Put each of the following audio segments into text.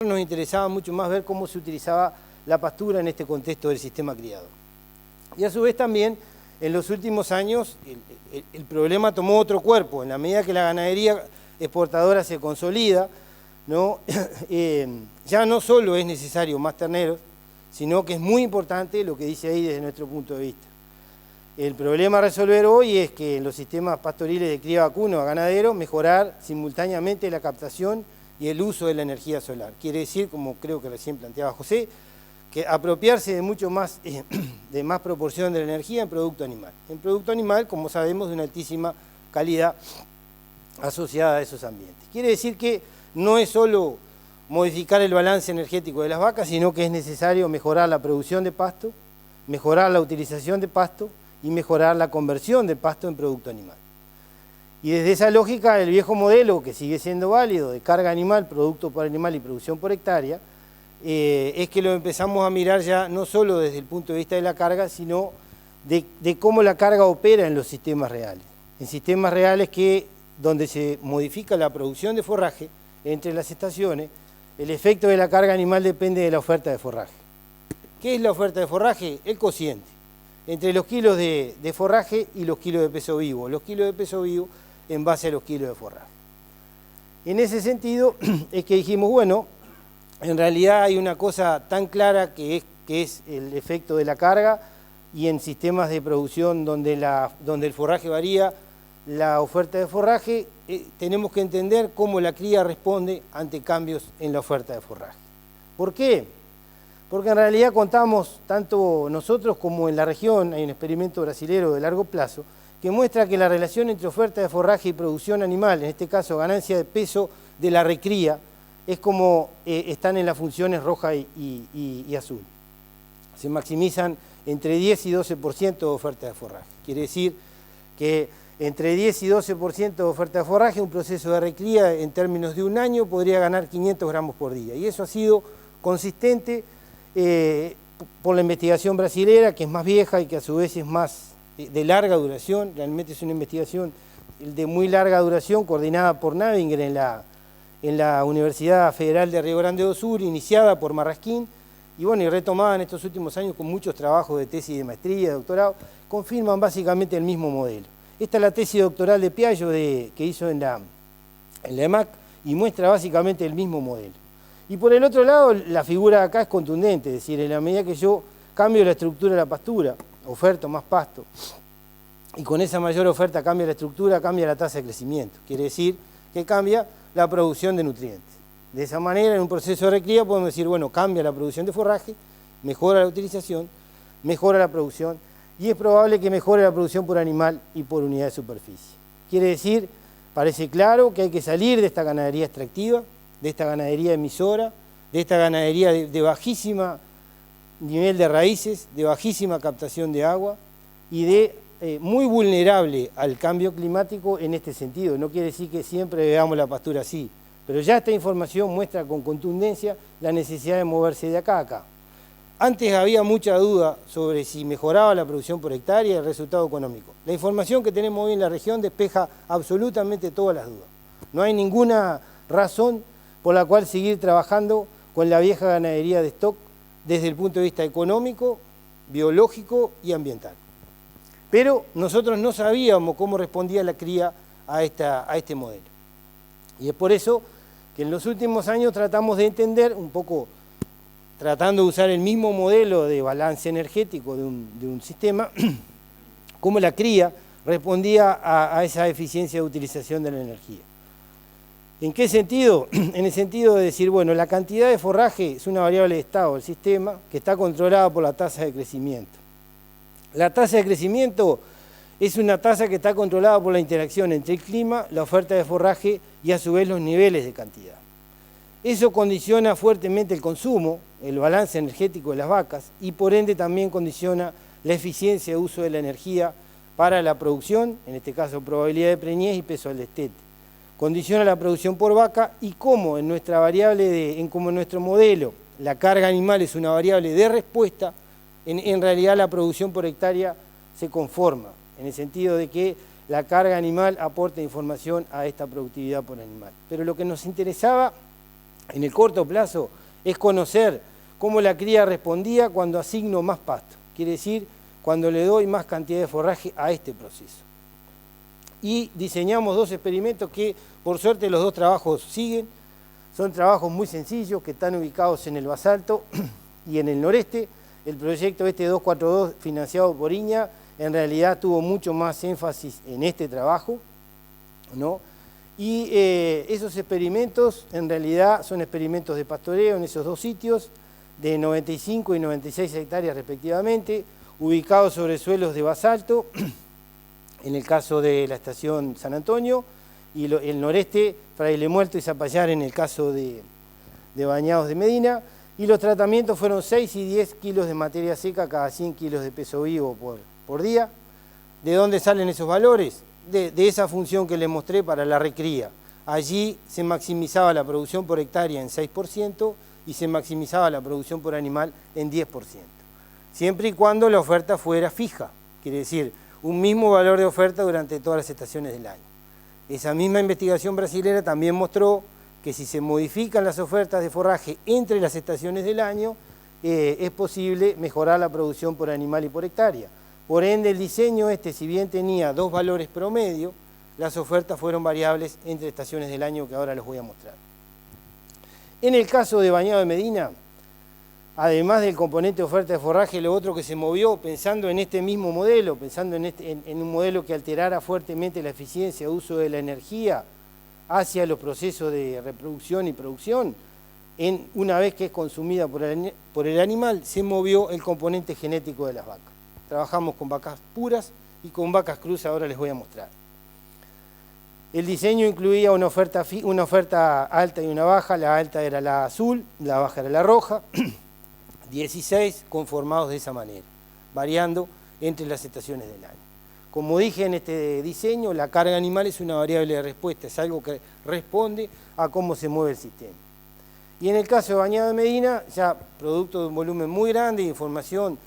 Nos interesaba mucho más ver cómo se utilizaba la pastura en este contexto del sistema criador. Y a su vez también, en los últimos años, el problema tomó otro cuerpo. En la medida que la ganadería exportadora se consolida, ¿no? Ya no solo es necesario más terneros, sino que es muy importante lo que dice ahí desde nuestro punto de vista. El problema a resolver hoy es que en los sistemas pastoriles de cría vacuno a ganadero, mejorar simultáneamente la captación y el uso de la energía solar. Quiere decir, como creo que recién planteaba José, que apropiarse de mucho más, de más proporción de la energía en producto animal. En producto animal, como sabemos, de una altísima calidad asociada a esos ambientes. Quiere decir que no es solo modificar el balance energético de las vacas, sino que es necesario mejorar la producción de pasto, mejorar la utilización de pasto y mejorar la conversión de pasto en producto animal. Y desde esa lógica, el viejo modelo, que sigue siendo válido, de carga animal, producto por animal y producción por hectárea, es que lo empezamos a mirar ya no solo desde el punto de vista de la carga, sino de cómo la carga opera en los sistemas reales. En sistemas reales donde se modifica la producción de forraje entre las estaciones, el efecto de la carga animal depende de la oferta de forraje. ¿Qué es la oferta de forraje? El cociente entre los kilos de forraje y los kilos de peso vivo. Los kilos de peso vivo en base a los kilos de forraje. En ese sentido es que dijimos, bueno, en realidad hay una cosa tan clara que es el efecto de la carga, y en sistemas de producción donde el forraje varía, la oferta de forraje, tenemos que entender cómo la cría responde ante cambios en la oferta de forraje. ¿Por qué? Porque en realidad contamos, tanto nosotros como en la región, hay un experimento brasilero de largo plazo, que muestra que la relación entre oferta de forraje y producción animal, en este caso ganancia de peso de la recría, es como están en las funciones roja y azul. Se maximizan entre 10 y 12% de oferta de forraje. Quiere decir que entre 10 y 12% de oferta de forraje, un proceso de recría en términos de un año podría ganar 500 gramos por día. Y eso ha sido consistente por la investigación brasilera, que es más vieja y que a su vez es más de larga duración. Realmente es una investigación de muy larga duración, coordinada por Navinger en la Universidad Federal de Río Grande do Sur, iniciada por Marrasquín, y bueno, y retomada en estos últimos años con muchos trabajos de tesis de maestría, de doctorado, confirman básicamente el mismo modelo. Esta es la tesis doctoral de Piaggio que hizo en la EMAC, y muestra básicamente el mismo modelo. Y por el otro lado, la figura acá es contundente, es decir, en la medida que yo cambio la estructura de la pastura, oferto más pasto, y con esa mayor oferta cambia la estructura, cambia la tasa de crecimiento. Quiere decir que cambia la producción de nutrientes. De esa manera, en un proceso de recría podemos decir, bueno, cambia la producción de forraje, mejora la utilización, mejora la producción, y es probable que mejore la producción por animal y por unidad de superficie. Quiere decir, parece claro que hay que salir de esta ganadería extractiva, de esta ganadería emisora, de esta ganadería de bajísimo nivel de raíces, de bajísima captación de agua y de muy vulnerable al cambio climático en este sentido. No quiere decir que siempre veamos la pastura así, pero ya esta información muestra con contundencia la necesidad de moverse de acá a acá. Antes había mucha duda sobre si mejoraba la producción por hectárea y el resultado económico. La información que tenemos hoy en la región despeja absolutamente todas las dudas. No hay ninguna razón por la cual seguir trabajando con la vieja ganadería de stock desde el punto de vista económico, biológico y ambiental. Pero nosotros no sabíamos cómo respondía la cría a este modelo. Y es por eso que en los últimos años tratamos de entender, un poco tratando de usar el mismo modelo de balance energético de un sistema, cómo la cría respondía a esa eficiencia de utilización de la energía. ¿En qué sentido? En el sentido de decir, bueno, la cantidad de forraje es una variable de estado del sistema que está controlada por la tasa de crecimiento. La tasa de crecimiento es una tasa que está controlada por la interacción entre el clima, la oferta de forraje y a su vez los niveles de cantidad. Eso condiciona fuertemente el consumo, el balance energético de las vacas, y por ende también condiciona la eficiencia de uso de la energía para la producción, en este caso probabilidad de preñez y peso al destete. Condiciona la producción por vaca, y como en nuestra variable como en nuestro modelo la carga animal es una variable de respuesta, en realidad la producción por hectárea se conforma, en el sentido de que la carga animal aporta información a esta productividad por animal. Pero lo que nos interesaba en el corto plazo es conocer cómo la cría respondía cuando asigno más pasto, quiere decir, cuando le doy más cantidad de forraje a este proceso. Y diseñamos 2 experimentos que, por suerte, los 2 trabajos siguen. Son trabajos muy sencillos que están ubicados en el basalto y en el noreste. El proyecto 242, financiado por INAH, en realidad tuvo mucho más énfasis en este trabajo, ¿no? Y esos experimentos, en realidad, son experimentos de pastoreo en esos 2 sitios, de 95 y 96 hectáreas respectivamente, ubicados sobre suelos de basalto, en el caso de la estación San Antonio, y el noreste, Fraile Muerto y Zapallar en el caso de Bañados de Medina, y los tratamientos fueron 6 y 10 kilos de materia seca cada 100 kilos de peso vivo por día. ¿De dónde salen esos valores? De esa función que les mostré para la recría. Allí se maximizaba la producción por hectárea en 6% y se maximizaba la producción por animal en 10%. Siempre y cuando la oferta fuera fija, quiere decir, un mismo valor de oferta durante todas las estaciones del año. Esa misma investigación brasilera también mostró que si se modifican las ofertas de forraje entre las estaciones del año, es posible mejorar la producción por animal y por hectárea. Por ende, el diseño si bien tenía 2 valores promedio, las ofertas fueron variables entre estaciones del año que ahora les voy a mostrar. En el caso de Bañado de Medina, además del componente de oferta de forraje, lo otro que se movió, pensando en este mismo modelo, pensando en un modelo que alterara fuertemente la eficiencia de uso de la energía hacia los procesos de reproducción y producción, una vez que es consumida por el animal, se movió el componente genético de las vacas. Trabajamos con vacas puras y con vacas cruz, ahora les voy a mostrar. El diseño incluía una oferta alta y una baja, la alta era la azul, la baja era la roja, 16 conformados de esa manera, variando entre las estaciones del año. Como dije en este diseño, la carga animal es una variable de respuesta, es algo que responde a cómo se mueve el sistema. Y en el caso de Bañado de Medina, ya producto de un volumen muy grande de información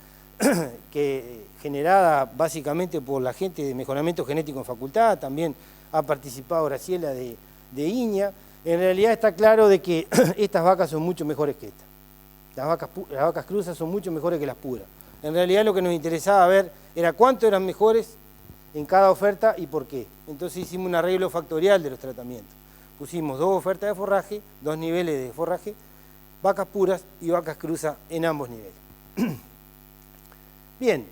generada básicamente por la gente de mejoramiento genético en facultad, también ha participado Graciela de INAH, en realidad está claro de que estas vacas son mucho mejores que estas. Las vacas cruzas son mucho mejores que las puras. En realidad lo que nos interesaba ver era cuánto eran mejores en cada oferta y por qué. Entonces hicimos un arreglo factorial de los tratamientos. Pusimos 2 ofertas de forraje, 2 niveles de forraje, vacas puras y vacas cruzas en ambos niveles. Bien,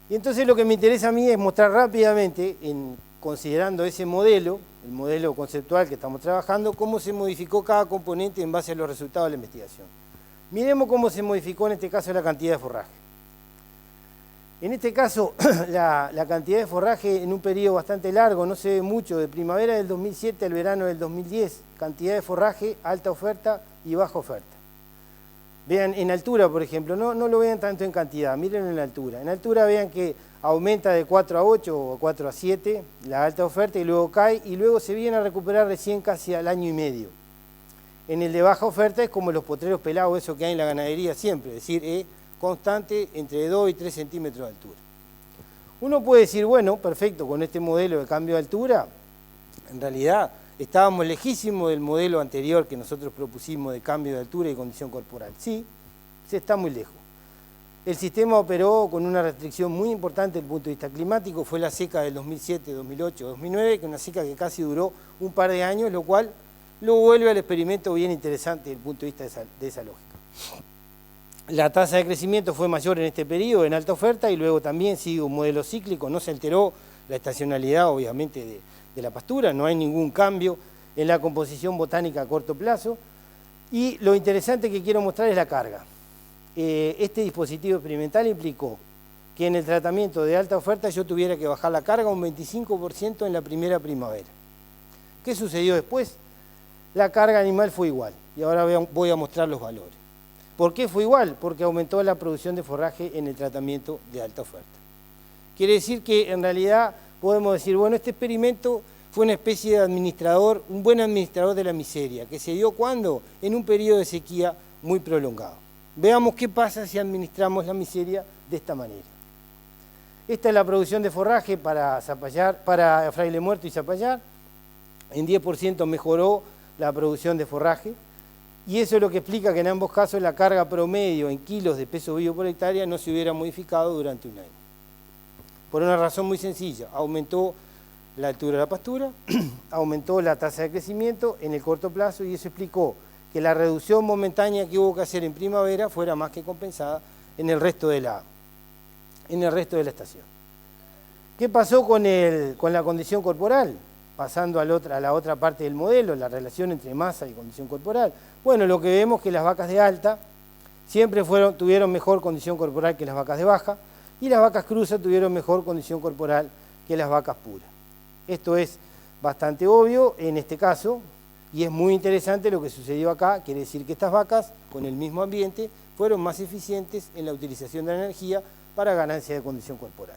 y entonces lo que me interesa a mí es mostrar rápidamente, considerando ese modelo, el modelo conceptual que estamos trabajando, cómo se modificó cada componente en base a los resultados de la investigación. Miremos cómo se modificó en este caso la cantidad de forraje. En este caso, la cantidad de forraje en un periodo bastante largo, no se ve mucho, de primavera del 2007 al verano del 2010, cantidad de forraje, alta oferta y baja oferta. Vean en altura, por ejemplo, no lo vean tanto en cantidad, miren en la altura. En altura vean que aumenta de 4 a 8 o 4 a 7 la alta oferta y luego cae y luego se viene a recuperar recién casi al año y medio. En el de baja oferta es como los potreros pelados, eso que hay en la ganadería siempre, es decir, constante entre 2 y 3 centímetros de altura. Uno puede decir, bueno, perfecto, con este modelo de cambio de altura, en realidad estábamos lejísimos del modelo anterior que nosotros propusimos de cambio de altura y condición corporal. Sí, se está muy lejos. El sistema operó con una restricción muy importante desde el punto de vista climático, fue la seca del 2007, 2008, 2009, que es una seca que casi duró un par de años, lo cual lo vuelve al experimento bien interesante desde el punto de vista de esa lógica. La tasa de crecimiento fue mayor en este periodo, en alta oferta, y luego también sigue un modelo cíclico, no se alteró la estacionalidad, obviamente, de la pastura, no hay ningún cambio en la composición botánica a corto plazo. Y lo interesante que quiero mostrar es la carga. Este dispositivo experimental implicó que en el tratamiento de alta oferta yo tuviera que bajar la carga un 25% en la primera primavera. ¿Qué sucedió después? La carga animal fue igual, y ahora voy a mostrar los valores. ¿Por qué fue igual? Porque aumentó la producción de forraje en el tratamiento de alta oferta. Quiere decir que en realidad podemos decir, bueno, este experimento fue una especie de administrador, un buen administrador de la miseria, que se dio ¿cuándo? En un periodo de sequía muy prolongado. Veamos qué pasa si administramos la miseria de esta manera. Esta es la producción de forraje para Fraile Muerto y Zapallar. En 10% mejoró la producción de forraje. y eso es lo que explica que en ambos casos la carga promedio en kilos de peso vivo por hectárea no se hubiera modificado durante un año. Por una razón muy sencilla, aumentó la altura de la pastura, aumentó la tasa de crecimiento en el corto plazo y eso explicó que la reducción momentánea que hubo que hacer en primavera fuera más que compensada en el resto de la estación. ¿Qué pasó con la condición corporal? Pasando a la otra parte del modelo, la relación entre masa y condición corporal. Bueno, lo que vemos es que las vacas de alta siempre tuvieron mejor condición corporal que las vacas de baja y las vacas cruzas tuvieron mejor condición corporal que las vacas puras. Esto es bastante obvio en este caso y es muy interesante lo que sucedió acá. Quiere decir que estas vacas, con el mismo ambiente, fueron más eficientes en la utilización de la energía para ganancia de condición corporal.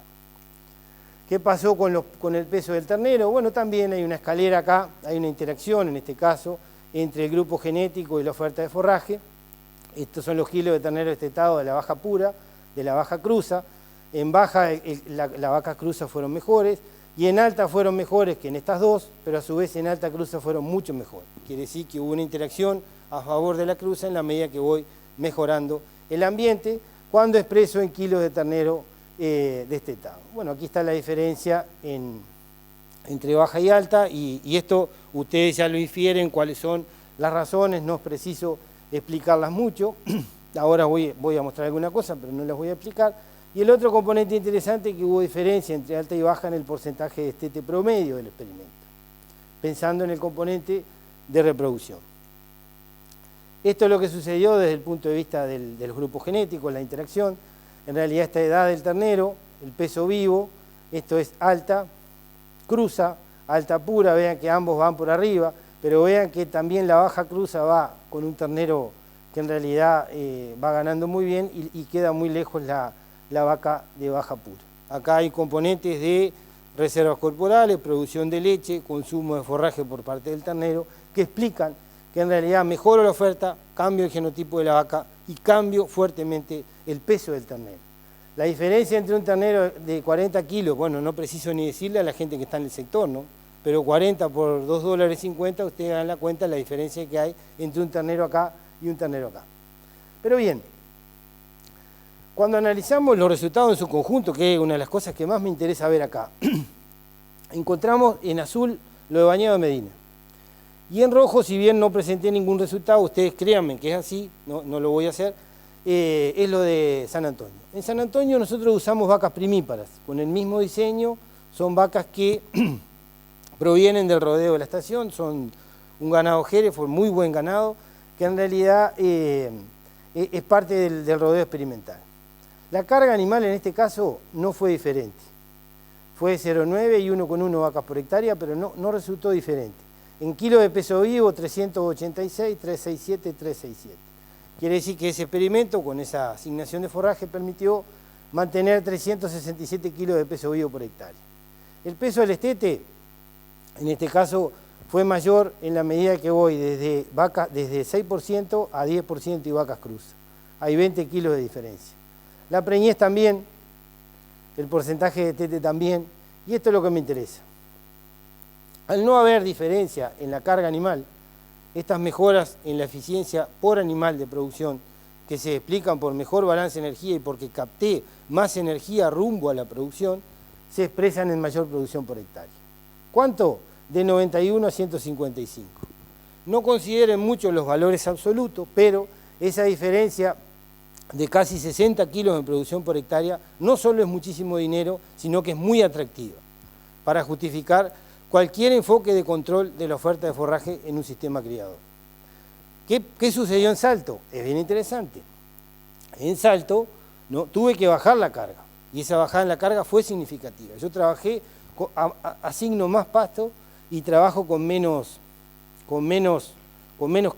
¿Qué pasó con el peso del ternero? Bueno, también hay una escalera acá, hay una interacción en este caso entre el grupo genético y la oferta de forraje. Estos son los kilos de ternero destetado de la vaca pura, de la vaca cruza. En baja las vacas cruzas fueron mejores y en alta fueron mejores que en estas dos, pero a su vez en alta cruza fueron mucho mejor. Quiere decir que hubo una interacción a favor de la cruza en la medida que voy mejorando el ambiente cuando expreso en kilos de ternero destetado. Bueno, aquí está la diferencia entre baja y alta y esto ustedes ya lo infieren cuáles son las razones, no es preciso explicarlas mucho. Ahora voy a mostrar alguna cosa, pero no las voy a explicar. Y el otro componente interesante es que hubo diferencia entre alta y baja en el porcentaje de destete promedio del experimento, pensando en el componente de reproducción. Esto es lo que sucedió desde el punto de vista de los grupos genéticos, la interacción. En realidad esta edad del ternero, el peso vivo, esto es alta, cruza, alta pura, vean que ambos van por arriba, pero vean que también la baja cruza va con un ternero que en realidad va ganando muy bien y queda muy lejos la vaca de baja pura. Acá hay componentes de reservas corporales, producción de leche, consumo de forraje por parte del ternero, que explican que en realidad mejoro la oferta, cambio el genotipo de la vaca y cambio fuertemente el peso del ternero. La diferencia entre un ternero de 40 kilos, bueno, no preciso ni decirle a la gente que está en el sector, ¿no? Pero 40 por $2.50, ustedes dan la cuenta de la diferencia que hay entre un ternero acá y un ternero acá. Pero bien, cuando analizamos los resultados en su conjunto, que es una de las cosas que más me interesa ver acá, encontramos en azul lo de Bañado de Medina. Y en rojo, si bien no presenté ningún resultado, ustedes créanme que es así, no lo voy a hacer, es lo de San Antonio. En San Antonio nosotros usamos vacas primíparas, con el mismo diseño, son vacas que provienen del rodeo de la estación, son un ganado Hereford, muy buen ganado, que en realidad es parte del rodeo experimental. La carga animal en este caso no fue diferente, fue 0,9 y 1,1 vacas por hectárea, pero no resultó diferente. En kilos de peso vivo, 386, 367, 367. Quiere decir que ese experimento, con esa asignación de forraje, permitió mantener 367 kilos de peso vivo por hectárea. El peso del destete, en este caso, fue mayor en la medida que voy desde 6% a 10% y vacas cruzas. Hay 20 kilos de diferencia. La preñez también, el porcentaje de destete también, y esto es lo que me interesa. Al no haber diferencia en la carga animal, estas mejoras en la eficiencia por animal de producción, que se explican por mejor balance de energía y porque capté más energía rumbo a la producción, se expresan en mayor producción por hectárea. ¿Cuánto? De 91 a 155. No consideren mucho los valores absolutos, pero esa diferencia de casi 60 kilos en producción por hectárea no solo es muchísimo dinero, sino que es muy atractiva para justificar cualquier enfoque de control de la oferta de forraje en un sistema criador. ¿Qué sucedió en Salto? Es bien interesante. En Salto tuve que bajar la carga y esa bajada en la carga fue significativa. Yo trabajé, asigno más pasto y trabajo con menos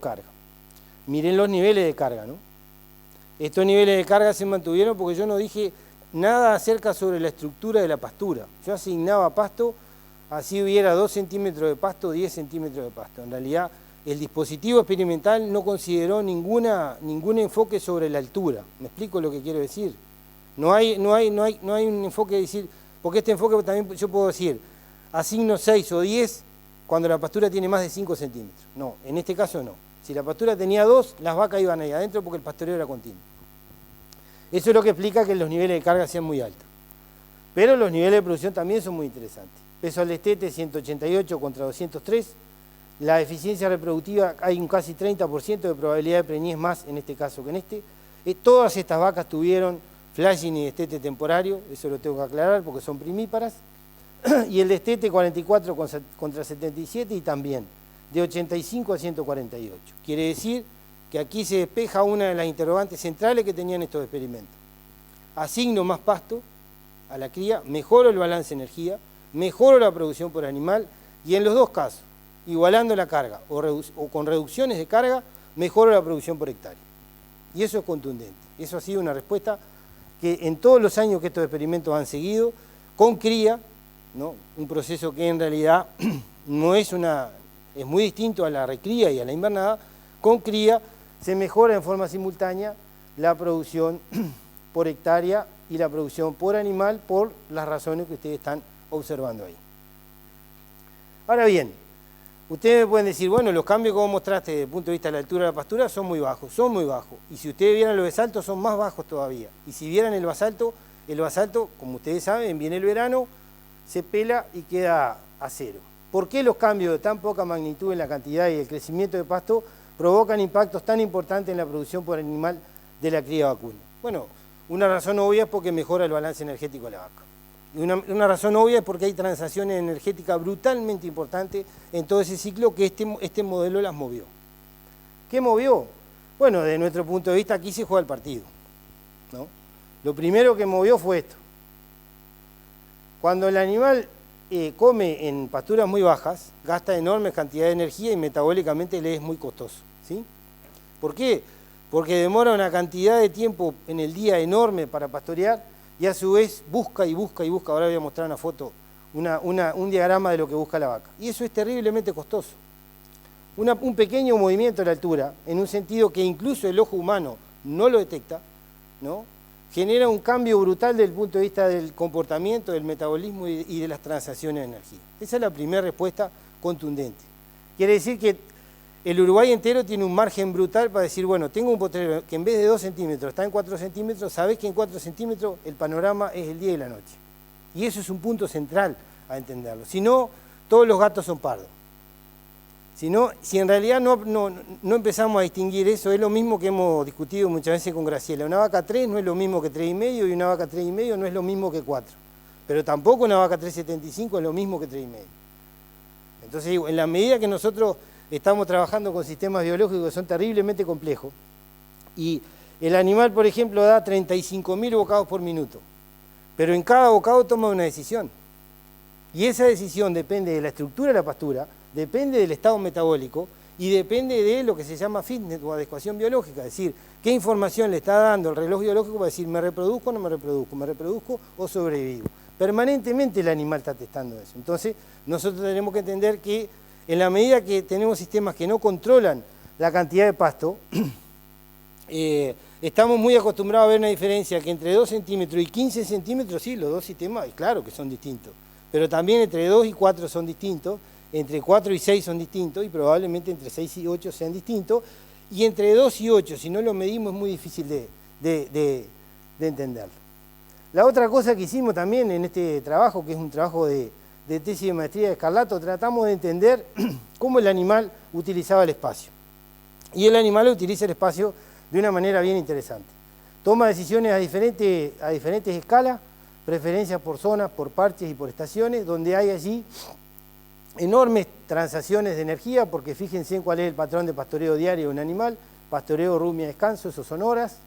carga. Miren los niveles de carga, ¿no? Estos niveles de carga se mantuvieron porque yo no dije nada acerca sobre la estructura de la pastura. Yo asignaba pasto, así hubiera 2 centímetros de pasto, 10 centímetros de pasto. En realidad, el dispositivo experimental no consideró ningún enfoque sobre la altura. ¿Me explico lo que quiero decir? No hay un enfoque de decir, porque este enfoque también yo puedo decir, asigno 6 o 10 cuando la pastura tiene más de 5 centímetros. No, en este caso no. Si la pastura tenía 2, las vacas iban ahí adentro porque el pastoreo era continuo. Eso es lo que explica que los niveles de carga sean muy altos. Pero los niveles de producción también son muy interesantes. Peso al destete 188 contra 203. La eficiencia reproductiva hay un casi 30% de probabilidad de preñez más en este caso que en este. Todas estas vacas tuvieron flashing y destete temporario, eso lo tengo que aclarar porque son primíparas. Y el destete 44 contra 77 y también de 85 a 148. Quiere decir que aquí se despeja una de las interrogantes centrales que tenían estos experimentos. Asigno más pasto a la cría, mejoro el balance de energía, mejoro la producción por animal y en los dos casos, igualando la carga o con reducciones de carga, mejoro la producción por hectárea. Y eso es contundente. Eso ha sido una respuesta que en todos los años que estos experimentos han seguido, con cría, ¿no? Un proceso que en realidad no es es muy distinto a la recría y a la invernada, con cría se mejora en forma simultánea la producción por hectárea y la producción por animal por las razones que ustedes están observando ahí. Ahora bien, ustedes me pueden decir, bueno, los cambios que vos mostraste desde el punto de vista de la altura de la pastura son muy bajos. Y si ustedes vieran los basaltos, son más bajos todavía. Y si vieran el basalto, como ustedes saben, viene el verano, se pela y queda a cero. ¿Por qué los cambios de tan poca magnitud en la cantidad y el crecimiento de pasto provocan impactos tan importantes en la producción por animal de la cría vacuna? Bueno, una razón obvia es porque mejora el balance energético de la vaca. Y una razón obvia es porque hay transacciones energéticas brutalmente importantes en todo ese ciclo que este modelo las movió. ¿Qué movió? Bueno, desde nuestro punto de vista aquí se juega el partido, ¿no? Lo primero que movió fue esto. Cuando el animal come en pasturas muy bajas, gasta enormes cantidades de energía y metabólicamente le es muy costoso, ¿sí? ¿Por qué? Porque demora una cantidad de tiempo en el día enorme para pastorear y a su vez busca y busca y busca. Ahora voy a mostrar una foto, un diagrama de lo que busca la vaca. Y eso es terriblemente costoso. Un pequeño movimiento a la altura, en un sentido que incluso el ojo humano no lo detecta, ¿no? Genera un cambio brutal desde el punto de vista del comportamiento, del metabolismo y de las transacciones de energía. Esa es la primera respuesta contundente. Quiere decir que el Uruguay entero tiene un margen brutal para decir, bueno, tengo un potrero que en vez de 2 centímetros está en 4 centímetros, sabés que en 4 centímetros el panorama es el día y la noche. Y eso es un punto central a entenderlo. Si no, todos los gatos son pardos. Si en realidad no empezamos a distinguir eso, es lo mismo que hemos discutido muchas veces con Graciela. Una vaca 3 no es lo mismo que 3,5 y una vaca 3,5 no es lo mismo que 4. Pero tampoco una vaca 3,75 es lo mismo que 3,5. Entonces, digo, en la medida que nosotros estamos trabajando con sistemas biológicos que son terriblemente complejos, y el animal, por ejemplo, da 35.000 bocados por minuto, pero en cada bocado toma una decisión. Y esa decisión depende de la estructura de la pastura, depende del estado metabólico y depende de lo que se llama fitness o adecuación biológica, es decir, qué información le está dando el reloj biológico para decir, me reproduzco o no me reproduzco o sobrevivo. Permanentemente el animal está testando eso. Entonces, nosotros tenemos que entender que en la medida que tenemos sistemas que no controlan la cantidad de pasto, estamos muy acostumbrados a ver una diferencia que entre 2 centímetros y 15 centímetros, sí, los dos sistemas, claro que son distintos, pero también entre 2 y 4 son distintos, entre 4 y 6 son distintos y probablemente entre 6 y 8 sean distintos, y entre 2 y 8, si no lo medimos, es muy difícil de entenderlo. La otra cosa que hicimos también en este trabajo, que es un trabajo de tesis de maestría de Escarlato, tratamos de entender cómo el animal utilizaba el espacio. Y el animal utiliza el espacio de una manera bien interesante. Toma decisiones a diferentes escalas, preferencias por zonas, por parches y por estaciones, donde hay allí enormes transacciones de energía, porque fíjense en cuál es el patrón de pastoreo diario de un animal, pastoreo, rumia, descanso, esos son horas.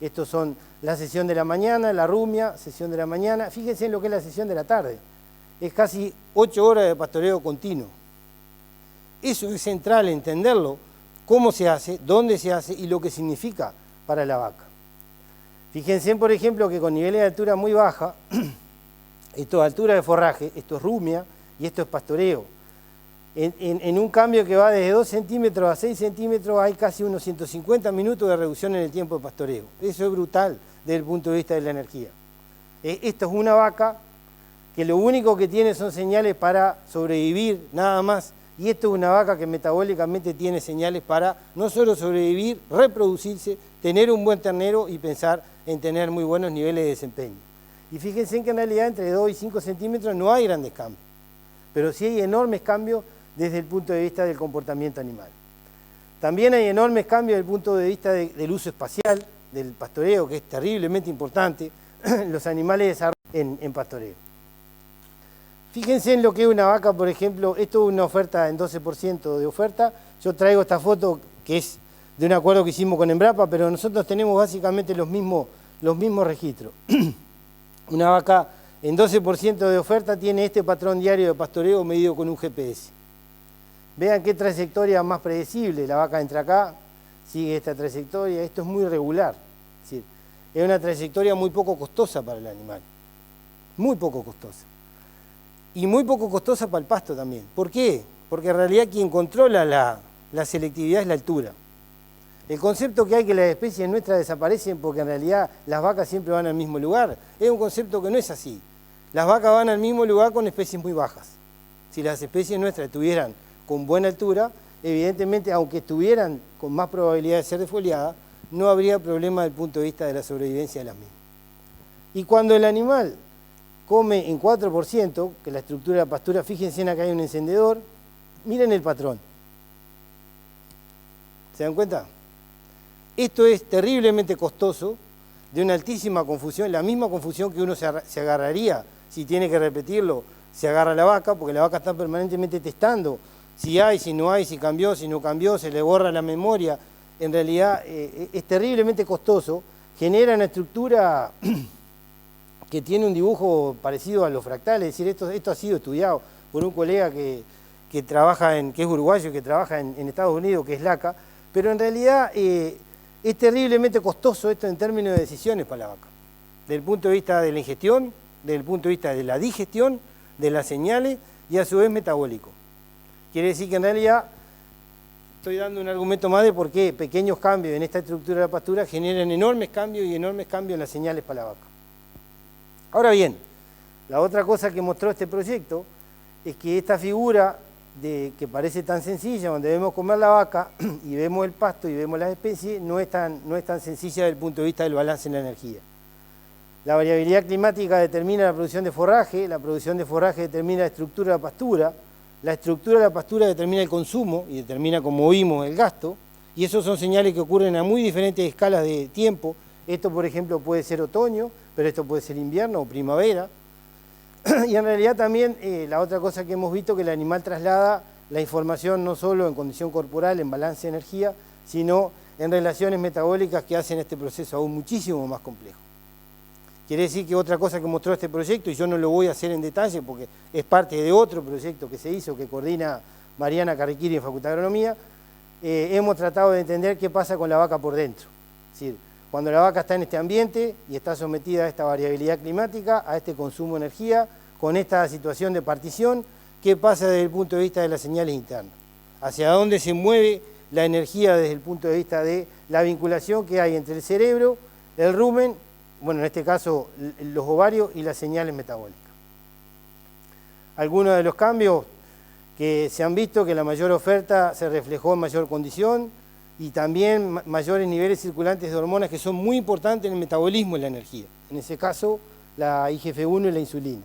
Estos son la sesión de la mañana, la rumia, sesión de la mañana. Fíjense en lo que es la sesión de la tarde. Es casi 8 horas de pastoreo continuo. Eso es central entenderlo, cómo se hace, dónde se hace y lo que significa para la vaca. Fíjense, por ejemplo, que con niveles de altura muy baja, esto es altura de forraje, esto es rumia y esto es pastoreo. En un cambio que va desde 2 centímetros a 6 centímetros hay casi unos 150 minutos de reducción en el tiempo de pastoreo. Eso es brutal desde el punto de vista de la energía. Esto es una vaca que lo único que tiene son señales para sobrevivir nada más y esto es una vaca que metabólicamente tiene señales para no solo sobrevivir, reproducirse, tener un buen ternero y pensar en tener muy buenos niveles de desempeño. Y fíjense que en realidad entre 2 y 5 centímetros no hay grandes cambios, pero sí hay enormes cambios desde el punto de vista del comportamiento animal. También hay enormes cambios desde el punto de vista del uso espacial, del pastoreo, que es terriblemente importante, los animales desarrollan en pastoreo. Fíjense en lo que es una vaca, por ejemplo, esto es una oferta en 12% de oferta. Yo traigo esta foto que es de un acuerdo que hicimos con Embrapa, pero nosotros tenemos básicamente los mismos registros. Una vaca en 12% de oferta tiene este patrón diario de pastoreo medido con un GPS. Vean qué trayectoria más predecible. La vaca entra acá, sigue esta trayectoria. Esto es muy regular. Es decir, es una trayectoria muy poco costosa para el animal. Muy poco costosa. Y muy poco costosa para el pasto también. ¿Por qué? Porque en realidad quien controla la selectividad es la altura. El concepto que hay que las especies nuestras desaparecen porque en realidad las vacas siempre van al mismo lugar, es un concepto que no es así. Las vacas van al mismo lugar con especies muy bajas. Si las especies nuestras estuvieran con buena altura, evidentemente, aunque estuvieran con más probabilidad de ser defoliadas, no habría problema desde el punto de vista de la sobrevivencia de las mismas. Y cuando el animal come en 4%, que la estructura de la pastura, fíjense en acá hay un encendedor, miren el patrón. ¿Se dan cuenta? Esto es terriblemente costoso, de una altísima confusión, la misma confusión que uno se agarraría si tiene que repetirlo, se agarra la vaca, porque la vaca está permanentemente testando si hay, si no hay, si cambió, si no cambió, se le borra la memoria. En realidad es terriblemente costoso, genera una estructura que tiene un dibujo parecido a los fractales, es decir, esto ha sido estudiado por un colega que es uruguayo, que trabaja en Estados Unidos, que es LACA, pero en realidad es terriblemente costoso esto en términos de decisiones para la vaca, desde el punto de vista de la ingestión, desde el punto de vista de la digestión, de las señales y a su vez metabólico. Quiere decir que en realidad estoy dando un argumento más de por qué pequeños cambios en esta estructura de la pastura generan enormes cambios en las señales para la vaca. Ahora bien, la otra cosa que mostró este proyecto es que esta figura que parece tan sencilla, donde vemos comer la vaca y vemos el pasto y vemos las especies, no es tan sencilla desde el punto de vista del balance en la energía. La variabilidad climática determina la producción de forraje determina la estructura de la pastura determina el consumo y determina, como vimos, el gasto, y esos son señales que ocurren a muy diferentes escalas de tiempo. Esto, por ejemplo, puede ser otoño, pero esto puede ser invierno o primavera. Y en realidad también la otra cosa que hemos visto que el animal traslada la información no solo en condición corporal, en balance de energía, sino en relaciones metabólicas que hacen este proceso aún muchísimo más complejo. Quiere decir que otra cosa que mostró este proyecto, y yo no lo voy a hacer en detalle porque es parte de otro proyecto que se hizo, que coordina Mariana Carriquiri en Facultad de Agronomía, hemos tratado de entender qué pasa con la vaca por dentro. Es decir, cuando la vaca está en este ambiente y está sometida a esta variabilidad climática, a este consumo de energía, con esta situación de partición, ¿qué pasa desde el punto de vista de las señales internas? ¿Hacia dónde se mueve la energía desde el punto de vista de la vinculación que hay entre el cerebro, el rumen, bueno, en este caso los ovarios y las señales metabólicas? Algunos de los cambios que se han visto, que la mayor oferta se reflejó en mayor condición, y también mayores niveles circulantes de hormonas que son muy importantes en el metabolismo de la energía. En ese caso, la IGF-1 y la insulina.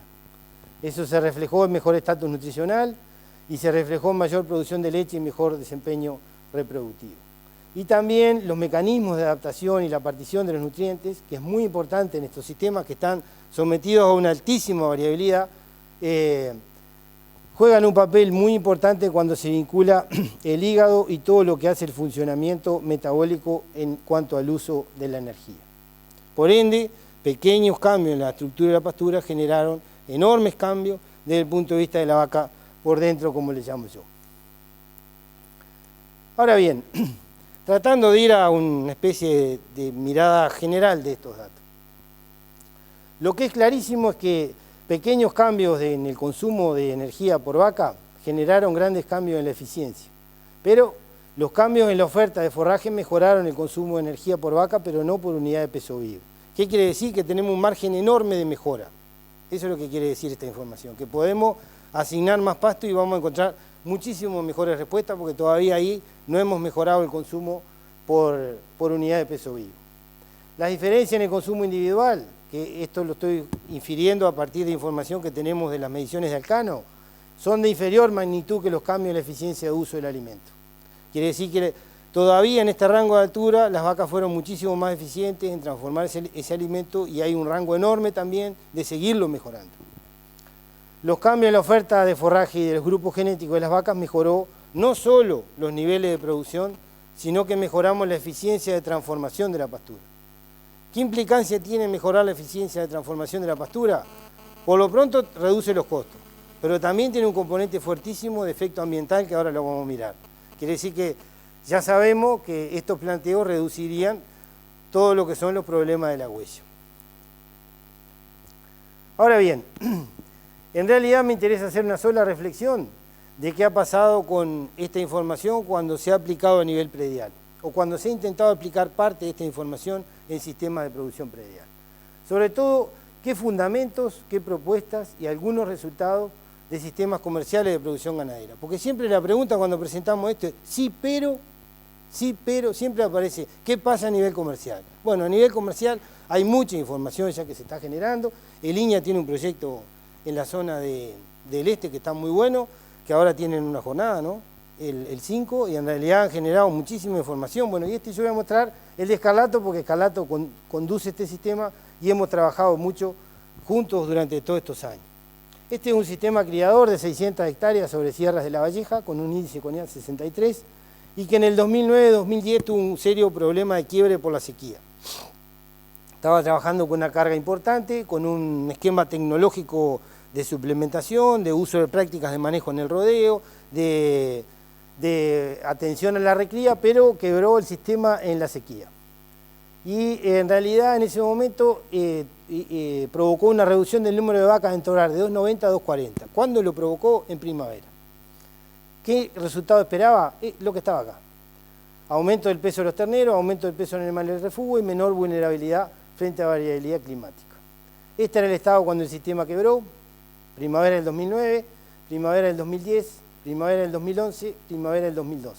Eso se reflejó en mejor estatus nutricional y se reflejó en mayor producción de leche y mejor desempeño reproductivo. Y también los mecanismos de adaptación y la partición de los nutrientes, que es muy importante en estos sistemas que están sometidos a una altísima variabilidad, juegan un papel muy importante cuando se vincula el hígado y todo lo que hace el funcionamiento metabólico en cuanto al uso de la energía. Por ende, pequeños cambios en la estructura de la pastura generaron enormes cambios desde el punto de vista de la vaca por dentro, como le llamo yo. Ahora bien, tratando de ir a una especie de mirada general de estos datos. Lo que es clarísimo es que pequeños cambios en el consumo de energía por vaca generaron grandes cambios en la eficiencia. Pero los cambios en la oferta de forraje mejoraron el consumo de energía por vaca, pero no por unidad de peso vivo. ¿Qué quiere decir? Que tenemos un margen enorme de mejora. Eso es lo que quiere decir esta información, que podemos asignar más pasto y vamos a encontrar muchísimo mejores respuestas porque todavía ahí no hemos mejorado el consumo por unidad de peso vivo. Las diferencias en el consumo individual, que esto lo estoy infiriendo a partir de información que tenemos de las mediciones de Alcano, son de inferior magnitud que los cambios en la eficiencia de uso del alimento. Quiere decir que todavía en este rango de altura las vacas fueron muchísimo más eficientes en transformar ese alimento y hay un rango enorme también de seguirlo mejorando. Los cambios en la oferta de forraje y de los grupos genéticos de las vacas mejoró no solo los niveles de producción, sino que mejoramos la eficiencia de transformación de la pastura. ¿Qué implicancia tiene mejorar la eficiencia de transformación de la pastura? Por lo pronto reduce los costos, pero también tiene un componente fuertísimo de efecto ambiental que ahora lo vamos a mirar. Quiere decir que ya sabemos que estos planteos reducirían todo lo que son los problemas de la huella. Ahora bien, en realidad me interesa hacer una sola reflexión de qué ha pasado con esta información cuando se ha aplicado a nivel predial o cuando se ha intentado aplicar parte de esta información en sistemas de producción predial. Sobre todo, qué fundamentos, qué propuestas y algunos resultados de sistemas comerciales de producción ganadera. Porque siempre la pregunta cuando presentamos esto es sí, pero, siempre aparece, ¿qué pasa a nivel comercial? Bueno, a nivel comercial hay mucha información ya que se está generando. El INEA tiene un proyecto en la zona del este que está muy bueno, que ahora tienen una jornada, ¿no? El 5, y en realidad han generado muchísima información. Bueno, y yo voy a mostrar el de Escarlato, porque Escarlato conduce este sistema y hemos trabajado mucho juntos durante todos estos años. Este es un sistema criador de 600 hectáreas sobre sierras de La Valleja, con un índice conial 63, y que en el 2009-2010 tuvo un serio problema de quiebre por la sequía. Estaba trabajando con una carga importante, con un esquema tecnológico de suplementación, de uso de prácticas de manejo en el rodeo, de atención a la recría, pero quebró el sistema en la sequía. Y en realidad en ese momento provocó una reducción del número de vacas en toral de 290 a 240. ¿Cuándo lo provocó? En primavera. ¿Qué resultado esperaba? Lo que estaba acá. Aumento del peso de los terneros, aumento del peso de los animales de refugio y menor vulnerabilidad frente a variabilidad climática. Este era el estado cuando el sistema quebró: primavera del 2009, primavera del 2010, primavera del 2011, primavera del 2012.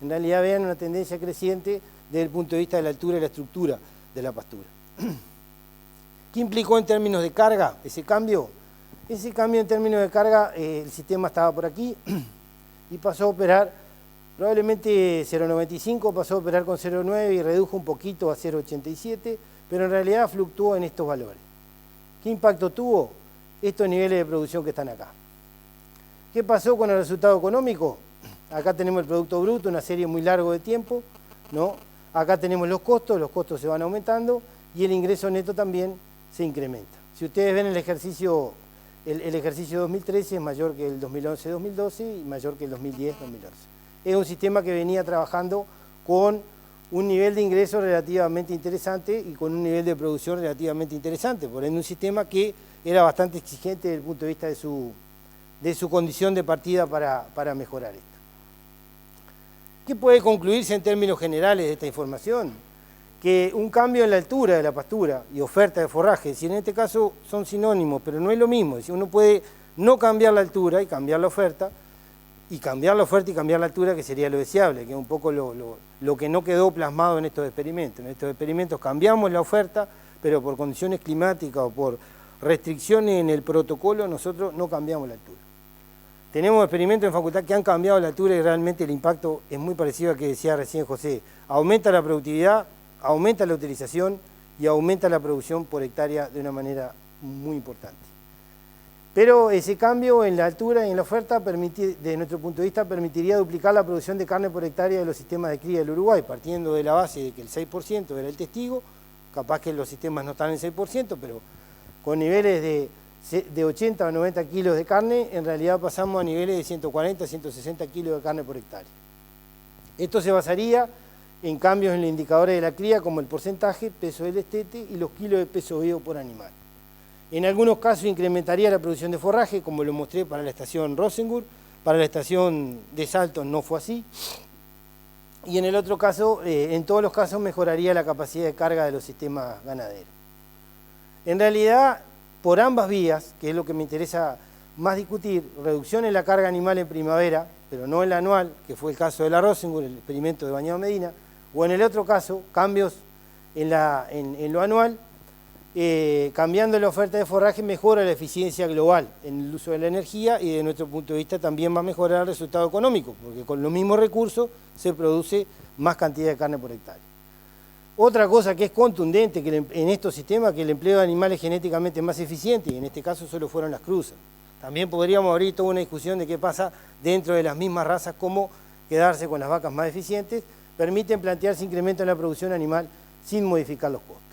En realidad vean una tendencia creciente desde el punto de vista de la altura y la estructura de la pastura. ¿Qué implicó en términos de carga ese cambio? Ese cambio en términos de carga, el sistema estaba por aquí y pasó a operar, probablemente 0,95, pasó a operar con 0,9 y redujo un poquito a 0,87, pero en realidad fluctuó en estos valores. ¿Qué impacto tuvo? Estos niveles de producción que están acá. ¿Qué pasó con el resultado económico? Acá tenemos el producto bruto, una serie muy larga de tiempo, ¿no? Acá tenemos los costos se van aumentando y el ingreso neto también se incrementa. Si ustedes ven el ejercicio 2013 es mayor que el 2011-2012 y mayor que el 2010-2011. Es un sistema que venía trabajando con un nivel de ingreso relativamente interesante y con un nivel de producción relativamente interesante, por ende un sistema que era bastante exigente desde el punto de vista de su condición de partida para mejorar esto. ¿Qué puede concluirse en términos generales de esta información? Que un cambio en la altura de la pastura y oferta de forraje, si en este caso son sinónimos, pero no es lo mismo, es decir, uno puede no cambiar la altura y cambiar la oferta, y cambiar la oferta y cambiar la altura, que sería lo deseable, que es un poco lo que no quedó plasmado en estos experimentos. En estos experimentos cambiamos la oferta, pero por condiciones climáticas o por restricciones en el protocolo, nosotros no cambiamos la altura. Tenemos experimentos en facultad que han cambiado la altura y realmente el impacto es muy parecido al que decía recién José. Aumenta la productividad, aumenta la utilización y aumenta la producción por hectárea de una manera muy importante. Pero ese cambio en la altura y en la oferta, desde nuestro punto de vista, permitiría duplicar la producción de carne por hectárea de los sistemas de cría del Uruguay, partiendo de la base de que el 6% era el testigo, capaz que los sistemas no están en 6%, pero con niveles de 80 o 90 kilos de carne, en realidad pasamos a niveles de 140 a 160 kilos de carne por hectárea. Esto se basaría en cambios en los indicadores de la cría, como el porcentaje, peso del destete y los kilos de peso vivo por animal. En algunos casos incrementaría la producción de forraje, como lo mostré para la estación Rosengur. Para la estación de Salton no fue así. Y en el otro caso, en todos los casos, mejoraría la capacidad de carga de los sistemas ganaderos. En realidad, por ambas vías, que es lo que me interesa más discutir reducción en la carga animal en primavera, pero no en la anual, que fue el caso de la Rosenburg, el experimento de Bañado Medina, o en el otro caso, cambios en lo anual, cambiando la oferta de forraje mejora la eficiencia global en el uso de la energía y desde nuestro punto de vista también va a mejorar el resultado económico, porque con los mismos recursos se produce más cantidad de carne por hectárea. Otra cosa que es contundente que en estos sistemas, que el empleo de animales genéticamente más eficiente, y en este caso solo fueron las cruzas. También podríamos abrir toda una discusión de qué pasa dentro de las mismas razas, cómo quedarse con las vacas más eficientes, permiten plantearse incremento en la producción animal sin modificar los costos.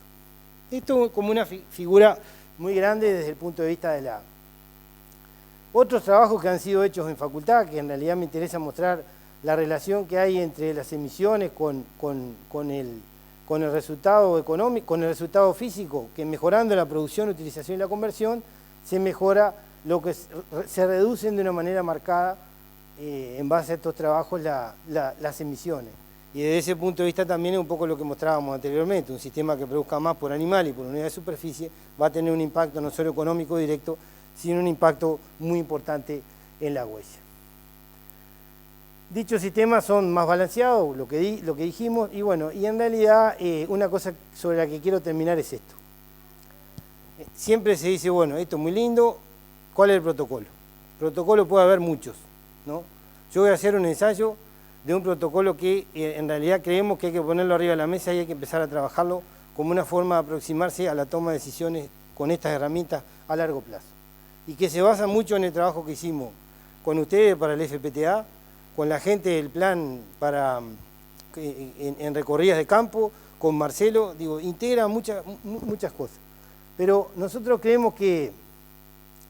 Esto como una figura muy grande desde el punto de vista de la... Otros trabajos que han sido hechos en facultad, que en realidad me interesa mostrar la relación que hay entre las emisiones con el resultado económico, con el resultado físico, que mejorando la producción, utilización y la conversión, se mejora lo que se reducen de una manera marcada en base a estos trabajos las emisiones. Y desde ese punto de vista también es un poco lo que mostrábamos anteriormente, un sistema que produzca más por animal y por unidad de superficie va a tener un impacto no solo económico directo, sino un impacto muy importante en la huella. Dichos sistemas son más balanceados, lo que dijimos, y bueno, y en realidad una cosa sobre la que quiero terminar es esto. Siempre se dice, bueno, esto es muy lindo, ¿cuál es el protocolo? Protocolo puede haber muchos, ¿no? Yo voy a hacer un ensayo de un protocolo que en realidad creemos que hay que ponerlo arriba de la mesa y hay que empezar a trabajarlo como una forma de aproximarse a la toma de decisiones con estas herramientas a largo plazo. Y que se basa mucho en el trabajo que hicimos con ustedes para el FPTA, con la gente del plan en recorridas de campo, con Marcelo, digo, integra muchas cosas. Pero nosotros creemos que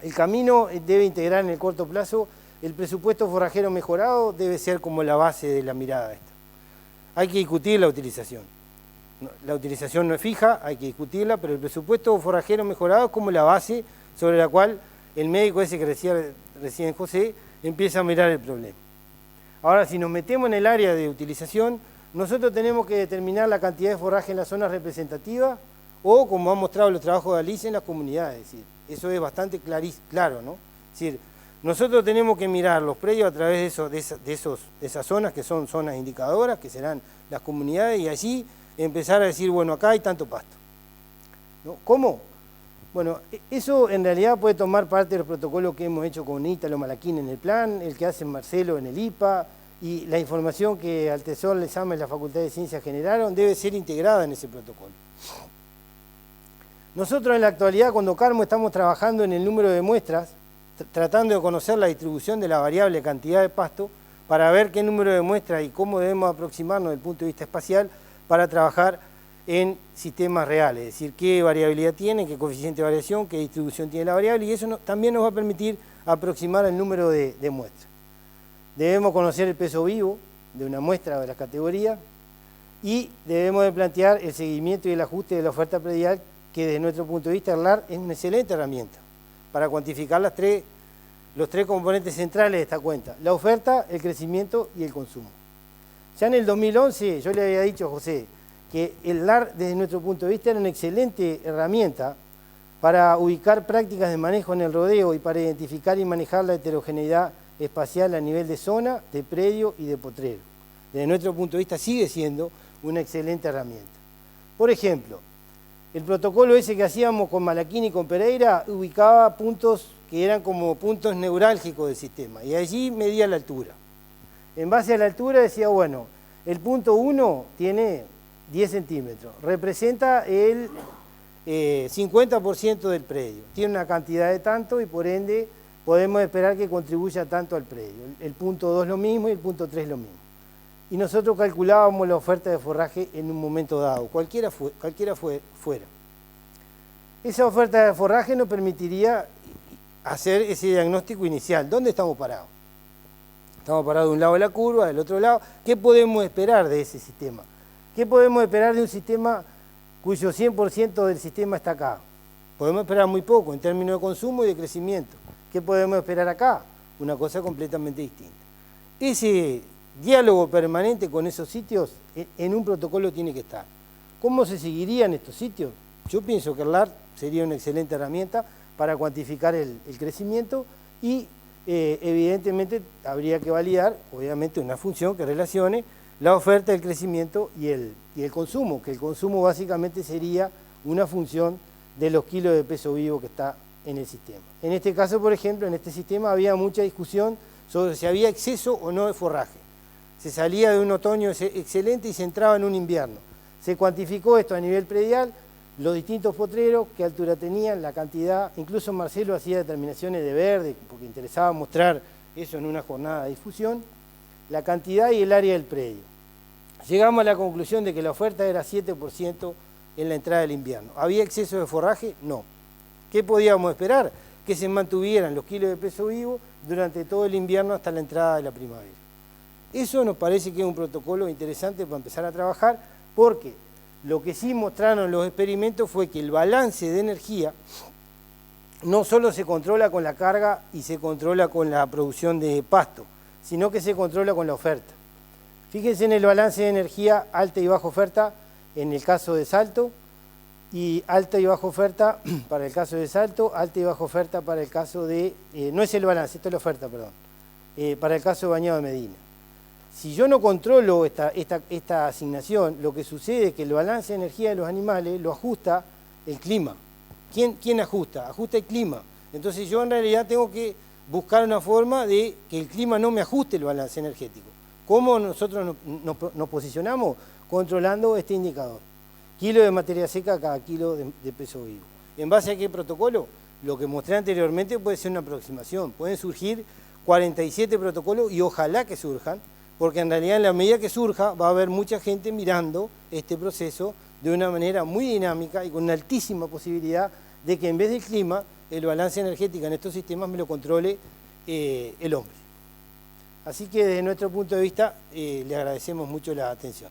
el camino debe integrar en el corto plazo el presupuesto forrajero mejorado, debe ser como la base de la mirada esta. Hay que discutir la utilización. La utilización no es fija, hay que discutirla, pero el presupuesto forrajero mejorado es como la base sobre la cual el médico ese que decía recién José empieza a mirar el problema. Ahora, si nos metemos en el área de utilización, nosotros tenemos que determinar la cantidad de forraje en las zonas representativas o, como han mostrado los trabajos de Alicia, en las comunidades. Es decir, eso es bastante claro, ¿no? Es decir, nosotros tenemos que mirar los predios a través de esas zonas que son zonas indicadoras, que serán las comunidades, y allí empezar a decir, bueno, acá hay tanto pasto, ¿no? ¿Cómo? Bueno, eso en realidad puede tomar parte del protocolo que hemos hecho con Ítalo Malaquín en el plan, el que hace Marcelo en el IPA, y la información que Altesor, Lezama y la Facultad de Ciencias generaron debe ser integrada en ese protocolo. Nosotros en la actualidad, cuando Carmo, estamos trabajando en el número de muestras, tratando de conocer la distribución de la variable cantidad de pasto, para ver qué número de muestras y cómo debemos aproximarnos desde el punto de vista espacial para trabajar en sistemas reales, es decir, qué variabilidad tiene, qué coeficiente de variación, qué distribución tiene la variable, y eso también nos va a permitir aproximar el número de muestras. Debemos conocer el peso vivo de una muestra de la categoría y debemos de plantear el seguimiento y el ajuste de la oferta predial, que desde nuestro punto de vista el LAR es una excelente herramienta para cuantificar los tres componentes centrales de esta cuenta: la oferta, el crecimiento y el consumo. Ya en el 2011 yo le había dicho a José que el LAR desde nuestro punto de vista era una excelente herramienta para ubicar prácticas de manejo en el rodeo y para identificar y manejar la heterogeneidad espacial a nivel de zona, de predio y de potrero. Desde nuestro punto de vista sigue siendo una excelente herramienta. Por ejemplo, el protocolo ese que hacíamos con Malaquín y con Pereira ubicaba puntos que eran como puntos neurálgicos del sistema y allí medía la altura. En base a la altura decía, bueno, el punto 1 tiene 10 centímetros, representa el 50% del predio, tiene una cantidad de tanto y por ende podemos esperar que contribuya tanto al predio. El punto 2 lo mismo y el punto 3 lo mismo. Y nosotros calculábamos la oferta de forraje en un momento dado, cualquiera fuera. Esa oferta de forraje nos permitiría hacer ese diagnóstico inicial. ¿Dónde estamos parados? Estamos parados de un lado de la curva, del otro lado. ¿Qué podemos esperar de ese sistema? ¿Qué podemos esperar de un sistema cuyo 100% del sistema está acá? Podemos esperar muy poco en términos de consumo y de crecimiento. ¿Qué podemos esperar acá? Una cosa completamente distinta. Ese diálogo permanente con esos sitios en un protocolo tiene que estar. ¿Cómo se seguirían estos sitios? Yo pienso que el LAR sería una excelente herramienta para cuantificar el crecimiento y evidentemente habría que validar, obviamente, una función que relacione la oferta, el crecimiento y el consumo, que el consumo básicamente sería una función de los kilos de peso vivo que está en el sistema. En este caso, por ejemplo, en este sistema había mucha discusión sobre si había exceso o no de forraje. Se salía de un otoño excelente y se entraba en un invierno. Se cuantificó esto a nivel predial, los distintos potreros, qué altura tenían, la cantidad. Incluso Marcelo hacía determinaciones de verde, porque interesaba mostrar eso en una jornada de difusión, la cantidad y el área del predio. Llegamos a la conclusión de que la oferta era 7% en la entrada del invierno. ¿Había exceso de forraje? No. ¿Qué podíamos esperar? Que se mantuvieran los kilos de peso vivo durante todo el invierno hasta la entrada de la primavera. Eso nos parece que es un protocolo interesante para empezar a trabajar, porque lo que sí mostraron los experimentos fue que el balance de energía no solo se controla con la carga y se controla con la producción de pasto, sino que se controla con la oferta. Fíjense en el balance de energía alta y baja oferta en el caso de Salto, y alta y baja oferta para el caso de Salto, alta y baja oferta para el caso de... no es el balance, esto es la oferta, perdón. Para el caso de Bañado de Medina. Si yo no controlo esta asignación, lo que sucede es que el balance de energía de los animales lo ajusta el clima. ¿Quién ajusta? Ajusta el clima. Entonces yo en realidad tengo que buscar una forma de que el clima no me ajuste el balance energético. ¿Cómo nosotros nos posicionamos? Controlando este indicador. Kilo de materia seca cada kilo de peso vivo. ¿En base a qué protocolo? Lo que mostré anteriormente puede ser una aproximación. Pueden surgir 47 protocolos y ojalá que surjan, porque en realidad en la medida que surja va a haber mucha gente mirando este proceso de una manera muy dinámica y con una altísima posibilidad de que en vez del clima, el balance energético en estos sistemas me lo controle el hombre. Así que desde nuestro punto de vista le agradecemos mucho la atención.